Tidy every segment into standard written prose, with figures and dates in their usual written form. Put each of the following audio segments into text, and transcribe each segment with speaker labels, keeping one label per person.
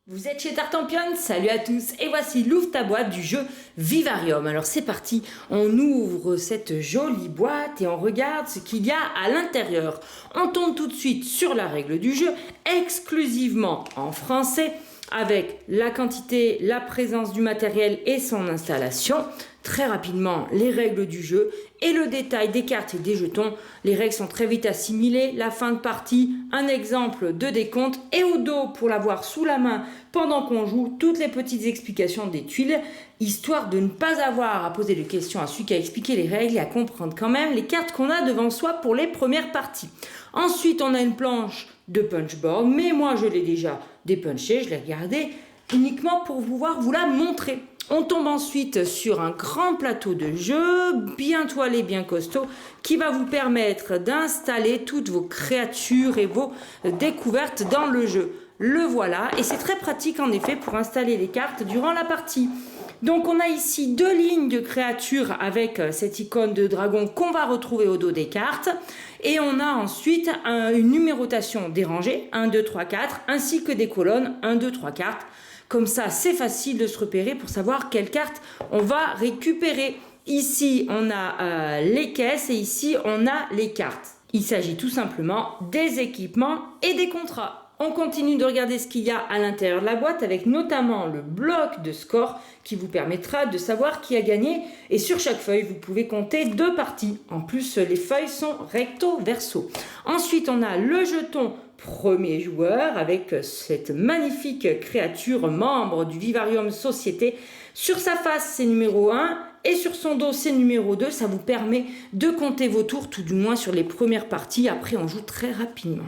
Speaker 1: Vous êtes chez Tartampion, salut à tous, et voici l'ouvre ta boîte du jeu Vivarium. Alors c'est parti, on ouvre cette jolie boîte et on regarde ce qu'il y a à l'intérieur. On tombe tout de suite sur la règle du jeu, exclusivement en français, avec la quantité, la présence du matériel et son installation. Très rapidement, les règles du jeu et le détail des cartes et des jetons. Les règles sont très vite assimilées. La fin de partie, un exemple de décompte et au dos pour l'avoir sous la main pendant qu'on joue, toutes les petites explications des tuiles, histoire de ne pas avoir à poser de questions à celui qui a expliqué les règles et à comprendre quand même les cartes qu'on a devant soi pour les premières parties. Ensuite, on a une planche de punchboard, mais moi je l'ai déjà dépunchée, je l'ai regardée uniquement pour pouvoir vous la montrer. On tombe ensuite sur un grand plateau de jeu, bien toilé, bien costaud, qui va vous permettre d'installer toutes vos créatures et vos découvertes dans le jeu. Le voilà, et c'est très pratique en effet pour installer les cartes durant la partie. Donc on a ici deux lignes de créatures avec cette icône de dragon qu'on va retrouver au dos des cartes. Et on a ensuite une numérotation des rangées, 1, 2, 3, 4, ainsi que des colonnes, 1, 2, 3, 4. Comme ça, c'est facile de se repérer pour savoir quelle carte on va récupérer. Ici, on a les caisses et ici, on a les cartes. Il s'agit tout simplement des équipements et des contrats. On continue de regarder ce qu'il y a à l'intérieur de la boîte avec notamment le bloc de score qui vous permettra de savoir qui a gagné. Et sur chaque feuille, vous pouvez compter 2 parties. En plus, les feuilles sont recto verso. Ensuite, on a le jeton premier joueur avec cette magnifique créature membre du Vivarium Société. Sur sa face, c'est numéro 1 et sur son dos, c'est numéro 2. Ça vous permet de compter vos tours, tout du moins sur les premières parties. Après, on joue très rapidement.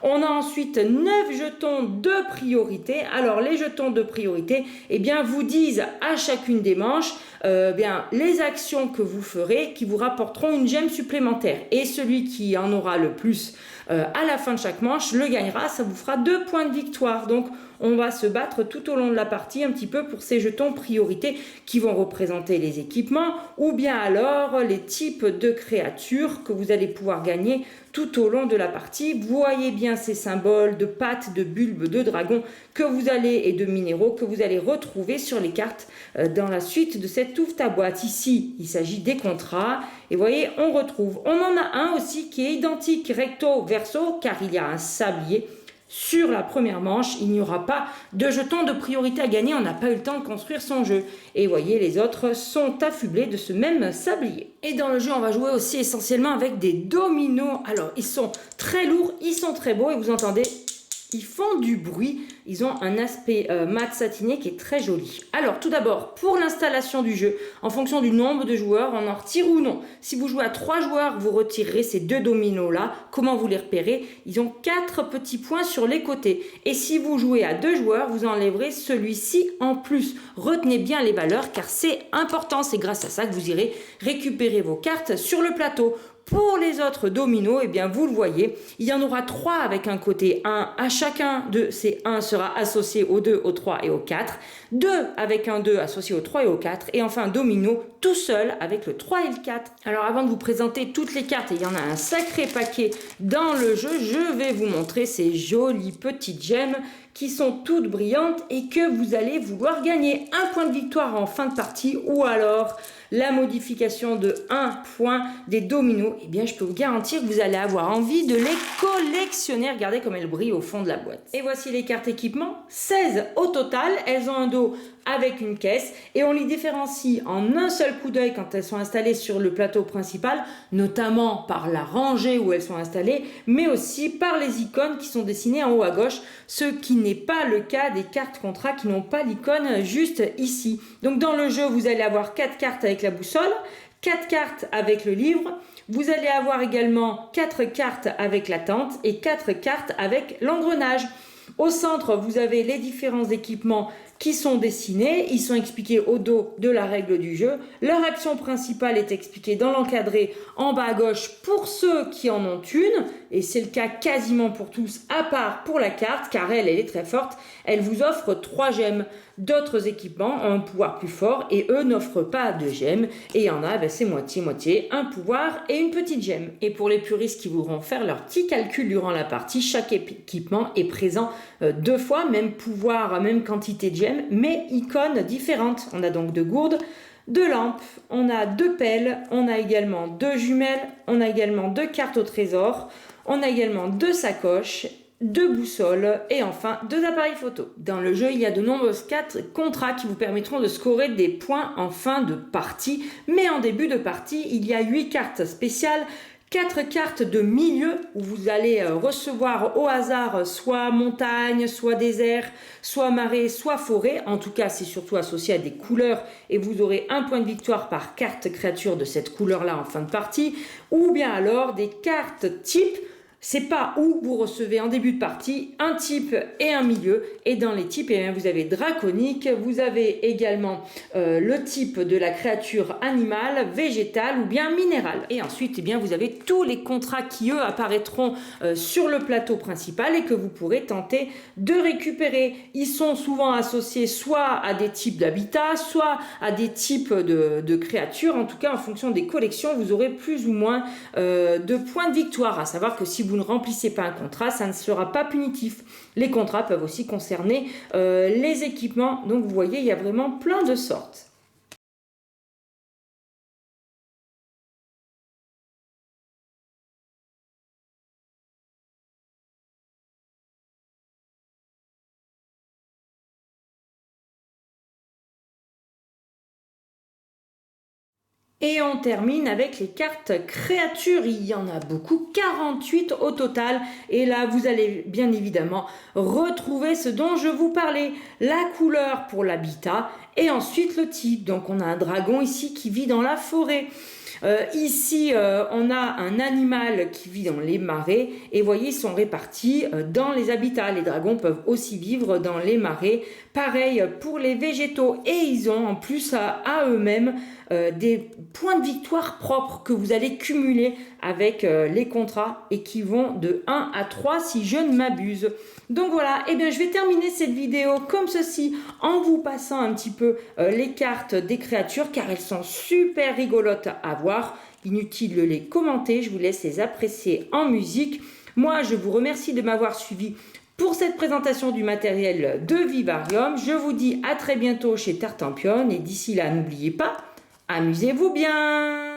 Speaker 1: On a ensuite 9 jetons de priorité. Alors, les jetons de priorité, eh bien, vous disent à chacune des manches les actions que vous ferez qui vous rapporteront une gemme supplémentaire. Et celui qui en aura le plus à la fin de chaque manche le gagnera. Ça vous fera 2 points de victoire. Donc, on va se battre tout au long de la partie un petit peu pour ces jetons priorité qui vont représenter les équipements ou bien alors les types de créatures que vous allez pouvoir gagner tout au long de la partie. Vous voyez bien ces symboles de pattes, de bulbes, de dragons que vous allez et de minéraux que vous allez retrouver sur les cartes dans la suite de cette ouvre ta boîte. Ici, il s'agit des contrats et vous voyez, on retrouve. On en a un aussi qui est identique recto verso car il y a un sablier. Sur la première manche, il n'y aura pas de jetons de priorité à gagner. On n'a pas eu le temps de construire son jeu. Et vous voyez, les autres sont affublés de ce même sablier. Et dans le jeu, on va jouer aussi essentiellement avec des dominos. Alors, ils sont très lourds, ils sont très beaux et vous entendez, ils font du bruit. Ils ont un aspect mat satiné qui est très joli. Alors tout d'abord, pour l'installation du jeu, en fonction du nombre de joueurs, on en retire ou non. Si vous jouez à 3 joueurs, vous retirerez ces 2 dominos-là. Comment vous les repérez? Ils ont 4 petits points sur les côtés. Et si vous jouez à 2 joueurs, vous enlèverez celui-ci en plus. Retenez bien les valeurs car c'est important. C'est grâce à ça que vous irez récupérer vos cartes sur le plateau. Pour les autres dominos, eh bien vous le voyez, il y en aura 3 avec un côté 1. À chacun de ces 1 sera associé au 2, au 3 et au 4. 2 avec un 2 associé au 3 et au 4. Et enfin un domino tout seul avec le 3 et le 4. Alors avant de vous présenter toutes les cartes, et il y en a un sacré paquet dans le jeu, je vais vous montrer ces jolies petites gemmes qui sont toutes brillantes et que vous allez vouloir gagner. Un point de victoire en fin de partie ou alors la modification de 1 point des dominos. Eh bien, je peux vous garantir que vous allez avoir envie de les collectionner. Regardez comme elles brillent au fond de la boîte. Et voici les cartes équipement. 16 au total. Elles ont un dos avec une caisse et on les différencie en un seul coup d'œil quand elles sont installées sur le plateau principal, notamment par la rangée où elles sont installées, mais aussi par les icônes qui sont dessinées en haut à gauche, ce qui n'est pas le cas des cartes contrats qui n'ont pas l'icône juste ici. Donc dans le jeu, vous allez avoir 4 cartes avec la boussole, 4 cartes avec le livre, vous allez avoir également 4 cartes avec la tente et 4 cartes avec l'engrenage. Au centre, vous avez les différents équipements qui sont dessinés. Ils sont expliqués au dos de la règle du jeu. Leur action principale est expliquée dans l'encadré en bas à gauche pour ceux qui en ont une. Et c'est le cas quasiment pour tous, à part pour la carte, car elle est très forte. Elle vous offre 3 gemmes. D'autres équipements ont un pouvoir plus fort et eux n'offrent pas de gemmes. Et il y en a, c'est moitié-moitié, un pouvoir et une petite gemme. Et pour les puristes qui voudront faire leur petit calcul durant la partie, chaque équipement est présent 2 fois, même pouvoir, même quantité de gemmes, mais icônes différentes. On a donc 2 gourdes, 2 lampes, on a 2 pelles, on a également 2 jumelles, on a également 2 cartes au trésor, on a également 2 sacoches, 2 boussoles et enfin 2 appareils photo. Dans le jeu, il y a de nombreux contrats qui vous permettront de scorer des points en fin de partie. Mais en début de partie, il y a 8 cartes spéciales, 4 cartes de milieu où vous allez recevoir au hasard soit montagne, soit désert, soit marée, soit forêt. En tout cas, c'est surtout associé à des couleurs et vous aurez un point de victoire par carte créature de cette couleur-là en fin de partie. Ou bien alors des cartes type. C'est pas où vous recevez en début de partie un type et un milieu. Et dans les types, vous avez draconique, vous avez également le type de la créature animale, végétale ou bien minérale. Et ensuite, vous avez tous les contrats qui, eux, apparaîtront sur le plateau principal et que vous pourrez tenter de récupérer. Ils sont souvent associés soit à des types d'habitats, soit à des types de créatures. En tout cas, en fonction des collections, vous aurez plus ou moins de points de victoire. À savoir que si vous ne remplissez pas un contrat, ça ne sera pas punitif. Les contrats peuvent aussi concerner les équipements. Donc vous voyez, il y a vraiment plein de sortes. Et on termine avec les cartes créatures. Il y en a beaucoup, 48 au total. Et là, vous allez bien évidemment retrouver ce dont je vous parlais. La couleur pour l'habitat et ensuite le type. Donc on a un dragon ici qui vit dans la forêt. Ici, on a un animal qui vit dans les marais et voyez, ils sont répartis dans les habitats. Les dragons peuvent aussi vivre dans les marais. Pareil pour les végétaux et ils ont en plus à eux-mêmes des points de victoire propres que vous allez cumuler avec les contrats et qui vont de 1 à 3 si je ne m'abuse. Donc voilà, je vais terminer cette vidéo comme ceci en vous passant un petit peu les cartes des créatures car elles sont super rigolotes à voir. Inutile de les commenter, je vous laisse les apprécier en musique. Moi, je vous remercie de m'avoir suivi pour cette présentation du matériel de Vivarium. Je vous dis à très bientôt chez Tartampion et d'ici là, n'oubliez pas, amusez-vous bien!